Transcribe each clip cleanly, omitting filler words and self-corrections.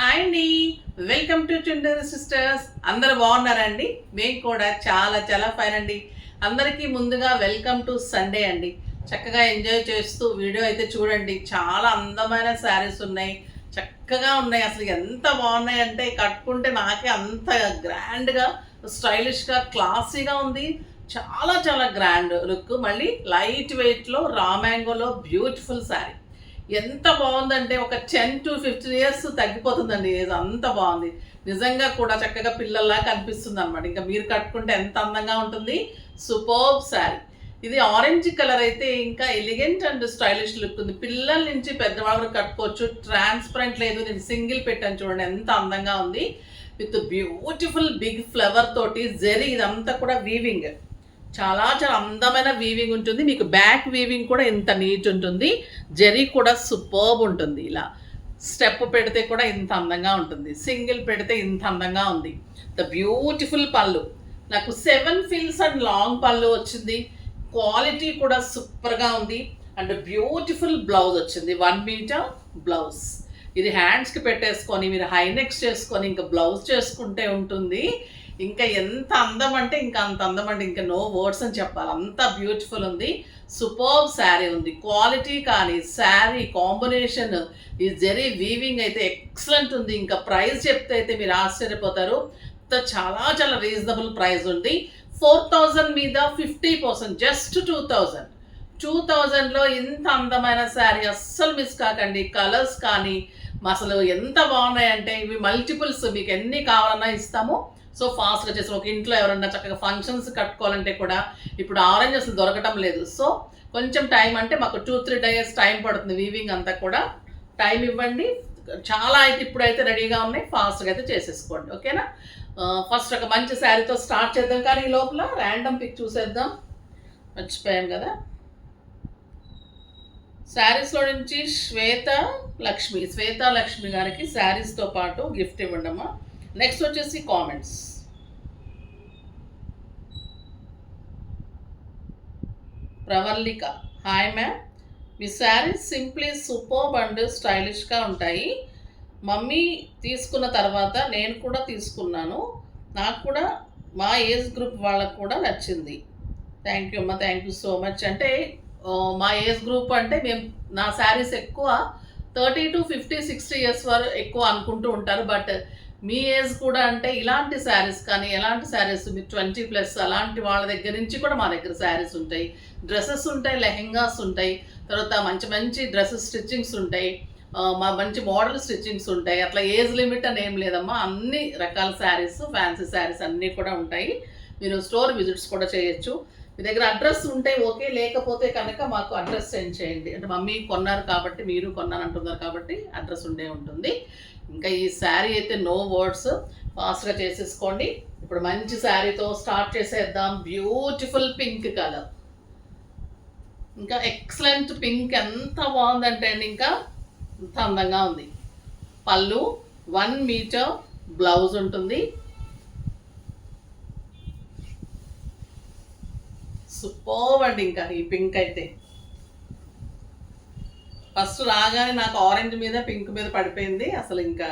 Hi అండి, welcome to Chunduru sisters. అందరు బాగున్నారండి? మేము కూడా చాలా చాలా ఫైన్ అండి. అందరికీ ముందుగా వెల్కమ్ టు సండే అండి. చక్కగా ఎంజాయ్ చేస్తూ వీడియో అయితే చూడండి. చాలా అందమైన శారీస్ ఉన్నాయి, చక్కగా ఉన్నాయి. అసలు ఎంత బాగున్నాయి అంటే కట్టుకుంటే నాకే అంత గ్రాండ్గా, స్టైలిష్గా, క్లాసీగా ఉంది. చాలా చాలా గ్రాండ్ లుక్. మళ్ళీ లైట్ వెయిట్లో రా మ్యాంగోలో బ్యూటిఫుల్ శారీ. ఎంత బాగుందంటే ఒక 10 to 15 ఇయర్స్ తగ్గిపోతుందండి ఏజ్, అంత బాగుంది. నిజంగా కూడా చక్కగా పిల్లల్లా కనిపిస్తుంది అనమాట. ఇంకా మీరు కట్టుకుంటే ఎంత అందంగా ఉంటుంది. సూపర్బ్ శారీ. ఇది ఆరెంజ్ కలర్ అయితే ఇంకా ఎలిగెంట్ అండ్ స్టైలిష్ లుక్ ఉంది. పిల్లల నుంచి పెద్దవాళ్ళు కట్టుకోవచ్చు. ట్రాన్స్పరెంట్ లేదు, నేను సింగిల్ పెట్టాను చూడండి ఎంత అందంగా ఉంది. విత్ బ్యూటిఫుల్ బిగ్ ఫ్లవర్ తోటి జెరీ, ఇదంతా కూడా వీవింగ్, చాలా చాలా అందమైన వీవింగ్ ఉంటుంది. మీకు బ్యాక్ వీవింగ్ కూడా ఇంత నీట్ ఉంటుంది. జెరీ కూడా సూపర్బ్ ఉంటుంది. ఇలా స్టెప్ పెడితే కూడా ఇంత అందంగా ఉంటుంది, సింగిల్ పెడితే ఇంత అందంగా ఉంది. ద బ్యూటిఫుల్ పళ్ళు, నాకు 7 ఫిల్స్ అండ్ లాంగ్ పళ్ళు వచ్చింది. క్వాలిటీ కూడా సూపర్గా ఉంది. అండ్ బ్యూటిఫుల్ బ్లౌజ్ వచ్చింది, 1 మీటర్ బ్లౌజ్. ఇది హ్యాండ్స్కి పెట్టేసుకొని మీరు హైనెక్స్ చేసుకొని ఇంకా బ్లౌజ్ చేసుకుంటే ఉంటుంది. ఇంకా ఎంత అందం అంటే ఇంకా అంత అందం అంటే ఇంకా నో వర్డ్స్ అని చెప్పాలి, అంత బ్యూటిఫుల్ ఉంది. సూపర్బ్ శారీ ఉంది. క్వాలిటీ కానీ శారీ కాంబినేషన్, ఈ జెరీ వీవింగ్ అయితే ఎక్సలెంట్ ఉంది. ఇంకా ప్రైస్ చెప్తే అయితే మీరు ఆశ్చర్యపోతారు. చాలా చాలా రీజనబుల్ ప్రైస్ ఉంది. 4000 మీద 50%, జస్ట్ 2000లో ఇంత అందమైన శారీ అస్సలు మిస్ కాకండి. కలర్స్ కానీ అసలు ఎంత బాగున్నాయంటే ఇవి మల్టిపుల్స్, మీకు ఎన్ని కావాలన్నా ఇస్తాము. సో ఫాస్ట్గా చేసి ఒక ఇంట్లో ఎవరన్నా చక్కగా ఫంక్షన్స్ కట్టుకోవాలంటే కూడా ఇప్పుడు ఆరెంజ్ అసలు దొరకటం లేదు. సో కొంచెం టైం, అంటే మాకు 2-3 డేస్ టైం పడుతుంది. వీవింగ్ అంతా కూడా టైం ఇవ్వండి. చాలా అయితే ఇప్పుడైతే రెడీగా ఉన్నాయి, ఫాస్ట్గా అయితే చేసేసుకోండి. ఓకేనా? ఫస్ట్ ఒక మంచి శారీతో స్టార్ట్ చేద్దాం. కానీ ఈ లోపల ర్యాండమ్ పిక్ చూసేద్దాం, మర్చిపోయాం కదా. శారీస్లో నుంచి శ్వేత లక్ష్మి గారికి శారీస్తో పాటు గిఫ్ట్ ఇవ్వండి అమ్మా. నెక్స్ట్ వచ్చేసి comments. Pravallika, hi ma'am, me saris simply superb and స్టైలిష్గా ఉంటాయి. మమ్మీ తీసుకున్న తర్వాత నేను కూడా తీసుకున్నాను, నాకు కూడా మా ఏజ్ గ్రూప్ వాళ్ళకు కూడా నచ్చింది. థ్యాంక్ యూ అమ్మ, థ్యాంక్ యూ సో మచ్. అంటే మా ఏజ్ గ్రూప్ అంటే నా శారీస్ ఎక్కువ 30 to 50, 60 ఇయర్స్ వరకు ఎక్కువ అనుకుంటూ ఉంటారు. బట్ మీ ఏజ్ కూడా అంటే ఇలాంటి శారీస్ కానీ ఎలాంటి శారీస్, మీరు 20+ అలాంటి వాళ్ళ దగ్గర నుంచి కూడా మా దగ్గర శారీస్ ఉంటాయి. డ్రెస్సెస్ ఉంటాయి, లెహెంగాస్ ఉంటాయి, తర్వాత మంచి మంచి డ్రెస్సెస్ స్టిచ్చింగ్స్ ఉంటాయి, మా మంచి మోడల్ స్టిచ్చింగ్స్ ఉంటాయి. అట్లా ఏజ్ లిమిట్ అని ఏం లేదమ్మా. అన్ని రకాల శారీస్, ఫ్యాన్సీ శారీస్ అన్నీ కూడా ఉంటాయి. మీరు స్టోర్ విజిట్స్ కూడా చేయొచ్చు. మీ దగ్గర అడ్రస్ ఉంటే ఓకే, లేకపోతే కనుక మాకు అడ్రస్ సెండ్ చేయండి. అంటే మమ్మీ కొన్నారు కాబట్టి, మీరు కొన్నారంటున్నారు కాబట్టి అడ్రస్ ఉండే ఉంటుంది. ఇంకా ఈ శారీ అయితే నో వర్డ్స్, ఫాస్ట్గా చేసేసుకోండి. ఇప్పుడు మంచి శారీతో స్టార్ట్ చేసేద్దాం. బ్యూటిఫుల్ పింక్ కలర్, ఇంకా ఎక్సలెంట్ పింక్, ఎంత బాగుందంటే అండి ఇంకా ఎంత అందంగా ఉంది. పళ్ళు 1 మీటర్ బ్లౌజ్ ఉంటుంది. సూపర్బ్ అండి. ఇంకా ఈ పింక్ అయితే ఫస్ట్ రాగానే నాకు ఆరెంజ్ మీద పింక్ మీద పడిపోయింది. అసలు ఇంకా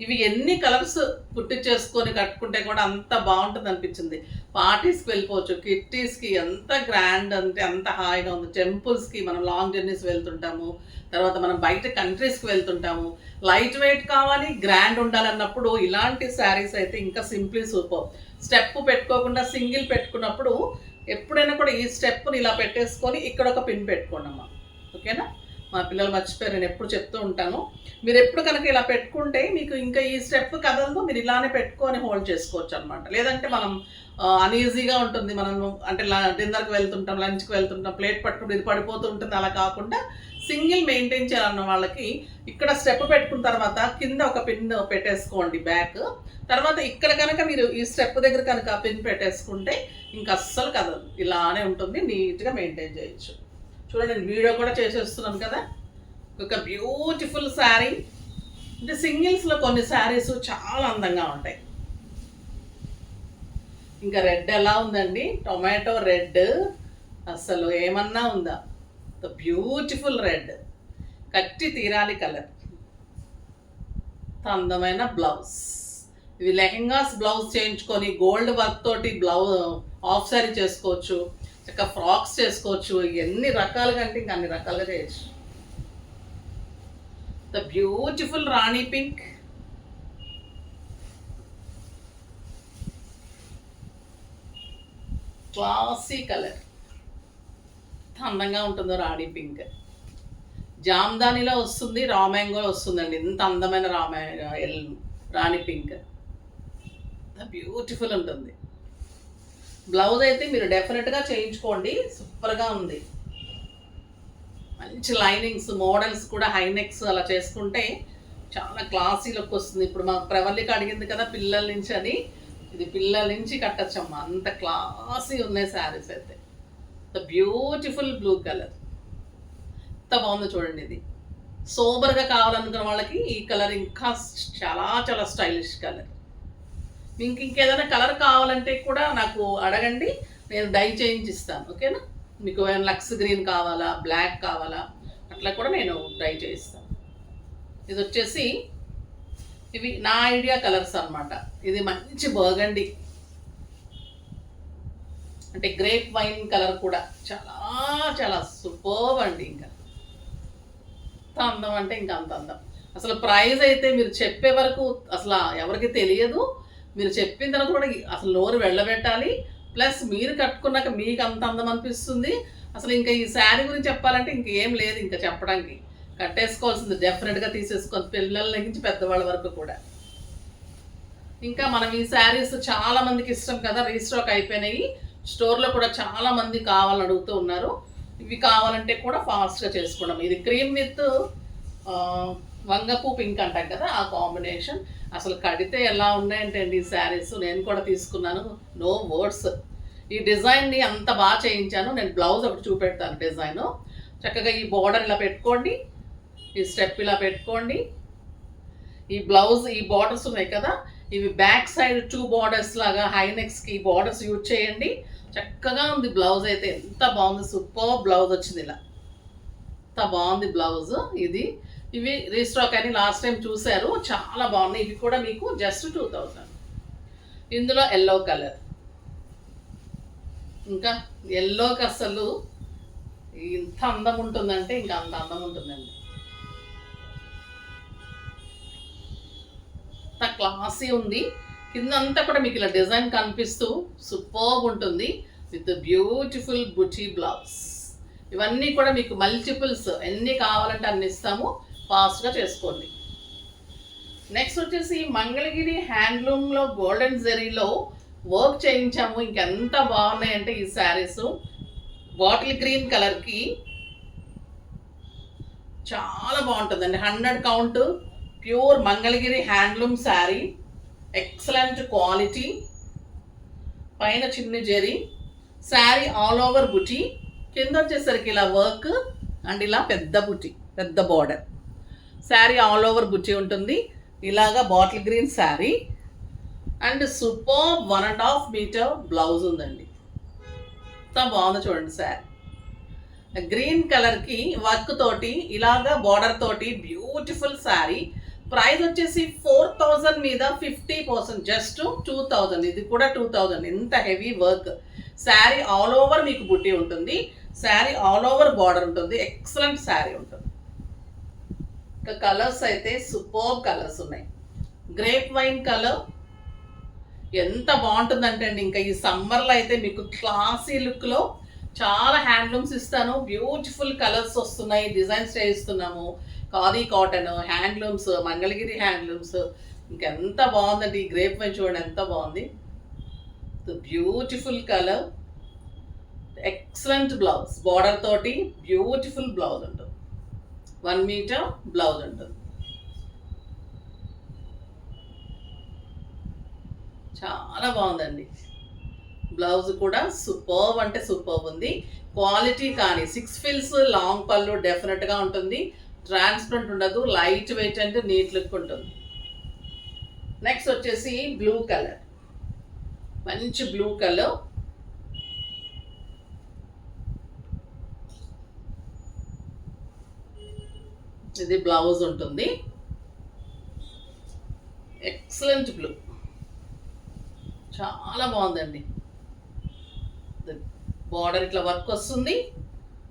ఇవి ఎన్ని కలర్స్ కుట్టించేసుకొని కట్టుకుంటే కూడా అంత బాగుంటుంది అనిపించింది. పార్టీస్కి వెళ్ళిపోవచ్చు, కిట్టీస్కి, ఎంత గ్రాండ్ అంటే అంత హాయిగా ఉంది. టెంపుల్స్కి మనం లాంగ్ జర్నీస్ వెళ్తుంటాము, తర్వాత మనం బయట కంట్రీస్కి వెళ్తుంటాము. లైట్ వెయిట్ కావాలి, గ్రాండ్ ఉండాలన్నప్పుడు ఇలాంటి శారీస్ అయితే ఇంకా సింప్లీ సూపర్. స్టెప్ పెట్టుకోకుండా సింగిల్ పెట్టుకున్నప్పుడు ఎప్పుడైనా కూడా ఈ స్టెప్ని ఇలా పెట్టేసుకొని ఇక్కడ ఒక పిన్ పెట్టుకోండి అమ్మా. ఓకేనా? మా పిల్లలు మర్చిపోయారు, నేను ఎప్పుడు చెప్తూ ఉంటాను. మీరు ఎప్పుడు కనుక ఇలా పెట్టుకుంటే మీకు ఇంకా ఈ స్టెప్ కదలదు, మీరు ఇలానే పెట్టుకొని హోల్డ్ చేసుకోవచ్చు అనమాట. లేదంటే మనం అన్ఈజీగా ఉంటుంది. మనం అంటే డిన్నర్కి వెళ్తుంటాం, లంచ్కి వెళ్తుంటాం, ప్లేట్ పట్టుకుంటే ఇది పడిపోతూ ఉంటుంది. అలా కాకుండా సింగిల్ మెయింటైన్ చేయాలన్న వాళ్ళకి ఇక్కడ స్టెప్ పెట్టుకున్న తర్వాత కింద ఒక పిన్ పెట్టేసుకోండి బ్యాక్. తర్వాత ఇక్కడ కనుక మీరు ఈ స్టెప్ దగ్గర కనుక పిన్ పెట్టేసుకుంటే ఇంకా అస్సలు కదలదు, ఇలానే ఉంటుంది. నీట్గా మెయింటైన్ చేయొచ్చు. చూడండి, నేను వీడియో కూడా చేసేస్తున్నాను కదా. ఒక బ్యూటిఫుల్ శారీ. అంటే సింగిల్స్లో కొన్ని శారీస్ చాలా అందంగా ఉంటాయి. ఇంకా రెడ్ ఎలా ఉందండి, టొమాటో రెడ్, అసలు ఏమన్నా ఉందా. ద బ్యూటిఫుల్ రెడ్, కట్టి తీరాలి కలర్. అందమైన బ్లౌజ్. ఇవి లెహెంగాస్ బ్లౌజ్ చేయించుకొని గోల్డ్ వర్క్ తోటి బ్లౌజ్ ఆఫ్ సారీ చేసుకోవచ్చు, చక్కగా ఫ్రాక్స్ చేసుకోవచ్చు, ఎన్ని రకాలుగా అంటే ఇంకా అన్ని రకాలుగా చేయొచ్చు. The beautiful Rani pink, classy colour, అందంగా ఉంటుందో రాణి పింక్. జామ్దానిలో వస్తుంది, రా మ్యాంగో వస్తుందండి. ఎంత అందమైన రాణి పింక్, బ్యూటిఫుల్ ఉంటుంది. బ్లౌజ్ అయితే మీరు డెఫినెట్గా చేయించుకోండి, సూపర్గా ఉంది. మంచి లైనింగ్స్, మోడల్స్ కూడా హైనెక్స్ అలా చేసుకుంటే చాలా క్లాసీ లుక్ వస్తుంది. ఇప్పుడు మాకు ప్రవల్లికి అడిగింది కదా పిల్లల నుంచి అని, ఇది పిల్లల నుంచి కట్టచ్చమ్మా, అంత క్లాసీ ఉన్నాయి శారీస్ అయితే. ద బ్యూటిఫుల్ బ్లూ కలర్, ఎంత బాగుందో చూడండి. ఇది సోబర్గా కావాలనుకున్న వాళ్ళకి ఈ కలర్ ఇంకా చాలా చాలా స్టైలిష్ కలర్. మీకు ఇంకేదైనా కలర్ కావాలంటే కూడా నాకు అడగండి, నేను డై చేయించిస్తాను. ఓకేనా? మీకు ఏమైనా లక్స్ గ్రీన్ కావాలా, బ్లాక్ కావాలా, అట్లా కూడా నేను డై చేయిస్తాను. ఇది వచ్చేసి ఇవి నా ఐడియా కలర్స్ అన్నమాట. ఇది మంచి బర్గండి అంటే గ్రేప్ వైన్ కలర్ కూడా చాలా చాలా సూపర్బ్ అండి. ఇంకా అంత అందం అంటే ఇంకా అంత అందం. అసలు ప్రైస్ అయితే మీరు చెప్పే వరకు అసలు ఎవరికి తెలియదు. మీరు చెప్పిన తర్వాత కూడా అసలు నోరు వెళ్ళబెట్టాలి. ప్లస్ మీరు కట్టుకున్నాక మీకు అంత అందం అనిపిస్తుంది. అసలు ఇంకా ఈ శారీ గురించి చెప్పాలంటే ఇంకేం లేదు ఇంకా చెప్పడానికి. కట్టేసుకోవాల్సింది డెఫినెట్గా తీసేసుకొని, పిల్లల నుంచి పెద్దవాళ్ళ వరకు కూడా. ఇంకా మనం ఈ శారీస్ చాలా మందికి ఇష్టం కదా, రీస్టాక్ అయిపోయినాయి. స్టోర్లో కూడా చాలా మంది కావాలని అడుగుతూ ఉన్నారు. ఇవి కావాలంటే కూడా ఫాస్ట్గా చేసుకున్నాం. ఇది క్రీమ్ విత్ వంగపూ పింక్ అంటాం కదా, ఆ కాంబినేషన్. అసలు కడితే ఎలా ఉన్నాయంటే అండి ఈ శారీస్, నేను కూడా తీసుకున్నాను, నో వర్డ్స్. ఈ డిజైన్ని అంత బాగా చేయించాను. నేను బ్లౌజ్ ఒకటి చూపెడతాను డిజైను. చక్కగా ఈ బోర్డర్ ఇలా పెట్టుకోండి, ఈ స్టెప్ ఇలా పెట్టుకోండి. ఈ బ్లౌజ్ ఈ బార్డర్స్ ఉన్నాయి కదా, ఇవి బ్యాక్ సైడ్ 2 బార్డర్స్ లాగా హైనెక్స్కి బార్డర్స్ యూజ్ చేయండి. చక్కగా ఉంది బ్లౌజ్ అయితే, ఎంత బాగుంది, సూపర్ బ్లౌజ్ వచ్చింది. ఇలా ఎంత బాగుంది బ్లౌజ్. ఇవి రీస్టాక్ అని లాస్ట్ టైం చూశారు, చాలా బాగున్నాయి. ఇవి కూడా మీకు జస్ట్ 2000. ఇందులో ఎల్లో కలర్, ఇంకా ఎల్లోకి అసలు ఇంత అందం ఉంటుందంటే ఇంకా అంత అందం ఉంటుందండి. అంత క్లాసీ ఉంది. కిందంతా కూడా మీకు ఇలా డిజైన్ కనిపిస్తూ సూపర్బ్ ఉంటుంది విత్ బ్యూటిఫుల్ బుటీ బ్లౌజ్. ఇవన్నీ కూడా మీకు మల్టిపుల్స్ ఎన్ని కావాలంటే అన్ని ఇస్తాము, ఫాస్ట్గా చేసుకోండి. నెక్స్ట్ వచ్చేసి మంగళగిరి హ్యాండ్లూమ్లో గోల్డెన్ జెరీలో వర్క్ చేయించాము. ఇంకెంత బాగున్నాయంటే ఈ శారీస్ బాటిల్ గ్రీన్ కలర్కి చాలా బాగుంటుందండి. 100 count pure Mangalagiri handloom sari, excellent quality. పైన చిన్ని జెరీ, శారీ ఆల్ ఓవర్ బుటీ, కింద వచ్చేసరికి ఇలా వర్క్ అండ్ ఇలా పెద్ద బుటీ, పెద్ద border. Sari all over beauty ఉంటుంది. ఇలాగా bottle green sari and super 1.5 metre blouse ఉందండి. ఎంత బాగుందో చూడండి శారీ. గ్రీన్ కలర్కి వర్క్ తోటి ఇలాగా బార్డర్ తోటి బ్యూటిఫుల్ శారీ. ప్రైస్ వచ్చేసి 4000 మీద 50%, జస్ట్ 2000. ఇది కూడా 2000. ఎంత heavy work. Sari all over మీకు బుట్టి ఉంటుంది, శారీ ఆల్ ఓవర్ బార్డర్ ఉంటుంది, ఎక్సలెంట్ శారీ ఉంటుంది. ఇంకా కలర్స్ అయితే సూపర్ కలర్స్ ఉన్నాయి. గ్రేప్ వైన్ కలర్ ఎంత బాగుంటుందంటే అండి, ఇంకా ఈ సమ్మర్లో అయితే మీకు క్లాసీ లుక్లో చాలా హ్యాండ్లూమ్స్ ఇస్తాను. బ్యూటిఫుల్ కలర్స్ వస్తున్నాయి, డిజైన్స్ చేయిస్తున్నాము. Khadi cotton handlooms, Mangalagiri handlooms. ఇంకెంత బాగుందండి. ఈ గ్రేప్ వైన్ చూడండి ఎంత బాగుంది. Beautiful colour, excellent blouse, border తోటి బ్యూటిఫుల్ బ్లౌజ్ ఉంటుంది. 1 మీటర్ బ్లౌజ్ ఉంటుంది. చాలా బాగుందండి. బ్లౌజ్ కూడా సూపర్బ్ అంటే సూపర్బ్ ఉంది. క్వాలిటీ కానీ 6 ఫిల్స్ లాంగ్ పళ్ళు డెఫినెట్గా ఉంటుంది. ట్రాన్స్పరెంట్ ఉండదు, లైట్ వెయిట్ అంటే నీట్ లుక్ ఉంటుంది. నెక్స్ట్ వచ్చేసి బ్లూ కలర్, మంచి బ్లూ కలర్. ఇది బ్లౌజ్ ఉంటుంది. ఎక్సలెంట్ బ్లూ, చాలా బాగుందండి. బార్డర్ ఇట్లా వర్క్ వస్తుంది.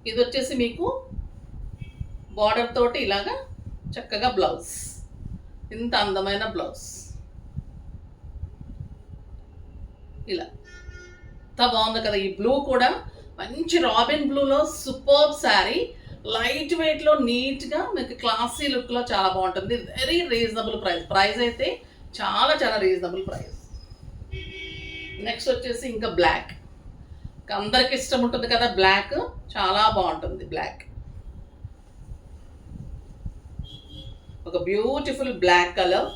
ఇది వచ్చేసి మీకు బార్డర్ తోటి ఇలాగా చక్కగా బ్లౌజ్, ఇంత అందమైన బ్లౌజ్ ఇలా ఎంత బాగుంది కదా. ఈ బ్లూ కూడా మంచి రాబిన్ బ్లూలో సూపర్బ్ శారీ, లైట్ వెయిట్లో నీట్గా మీకు క్లాసీ లుక్లో చాలా బాగుంటుంది. Very reasonable price. ప్రైస్ అయితే చాలా చాలా రీజనబుల్ ప్రైస్. నెక్స్ట్ వచ్చేసి ఇంకా బ్లాక్, అందరికి ఇష్టం ఉంటుంది కదా బ్లాక్, చాలా బాగుంటుంది బ్లాక్. ఒక బ్యూటిఫుల్ బ్లాక్ కలర్,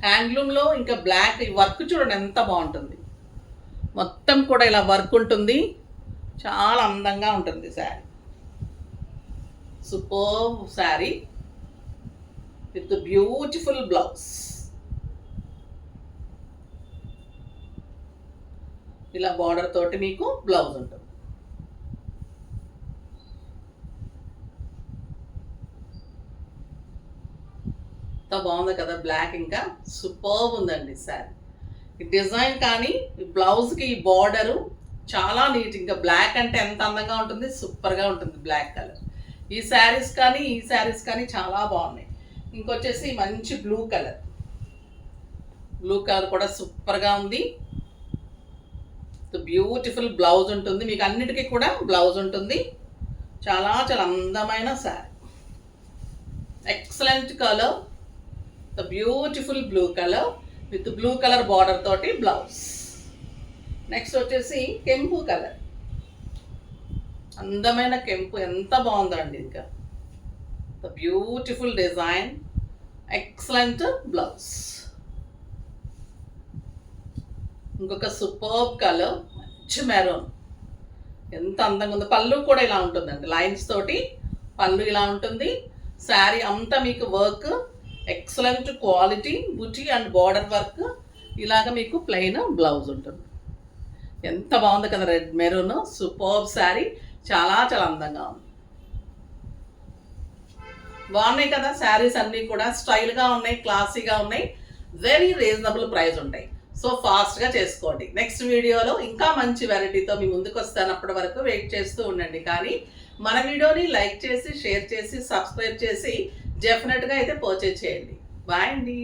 హ్యాండ్లూమ్లో ఇంకా బ్లాక్ ఈ వర్క్ చూడండి ఎంత బాగుంటుంది. మొత్తం కూడా ఇలా వర్క్ ఉంటుంది, చాలా అందంగా ఉంటుంది sari. Super sari with beautiful blouse. ఇలా బార్డర్ తోటి మీకు బ్లౌజ్ ఉంటుంది. ఎంత బాగుంది కదా బ్లాక్, ఇంకా సూపర్ ఉందండి శారీ. ఈ డిజైన్ కానీ ఈ బ్లౌజ్కి ఈ బార్డరు చాలా నీట్. ఇంకా బ్లాక్ అంటే ఎంత అందంగా ఉంటుంది, సూపర్గా ఉంటుంది బ్లాక్ కలర్. ఈ శారీస్ కానీ చాలా బాగున్నాయి. ఇంకొచ్చేసి మంచి బ్లూ కలర్, బ్లూ కలర్ కూడా సూపర్గా ఉంది. బ్యూటిఫుల్ బ్లౌజ్ ఉంటుంది, మీకు అన్నిటికీ కూడా బ్లౌజ్ ఉంటుంది. చాలా చాలా అందమైన sari, excellent colour, the beautiful blue colour with blue colour border తోటి బ్లౌజ్. నెక్స్ట్ వచ్చేసి కెంపు కలర్, అందమైన కెంపు, ఎంత బాగుందండి. ఇంకా the beautiful design, excellent blouse. ఇంకొక సూపర్బ్ కలర్ మంచి మెరూన్, ఎంత అందంగా ఉందో. పళ్ళు కూడా ఇలా ఉంటుందండి, లైన్స్ తోటి పళ్ళు ఇలా ఉంటుంది. శారీ అంతా మీకు work, excellent quality, buti and border work. ఇలాగ మీకు ప్లెయిన్ బ్లౌజ్ ఉంటుంది. ఎంత బాగుంది కదా రెడ్ మెరూన్, సూపర్బ్ శారీ, చాలా చాలా అందంగా ఉంది. బాగున్నాయి కదా శారీస్ అన్నీ కూడా, స్టైల్గా ఉన్నాయి, క్లాసీగా ఉన్నాయి, వెరీ రీజనబుల్ ప్రైస్ ఉంటాయి. సో ఫాస్ట్గా చేసుకోండి. నెక్స్ట్ వీడియోలో ఇంకా మంచి వెరైటీతో మీ ముందుకు వస్తాను. అప్పటి వరకు వెయిట్ చేస్తూ ఉండండి. కానీ మన వీడియోని లైక్ చేసి, షేర్ చేసి, సబ్స్క్రైబ్ చేసి డెఫినెట్గా అయితే పర్చేజ్ చేయండి. బాయ్ అండి.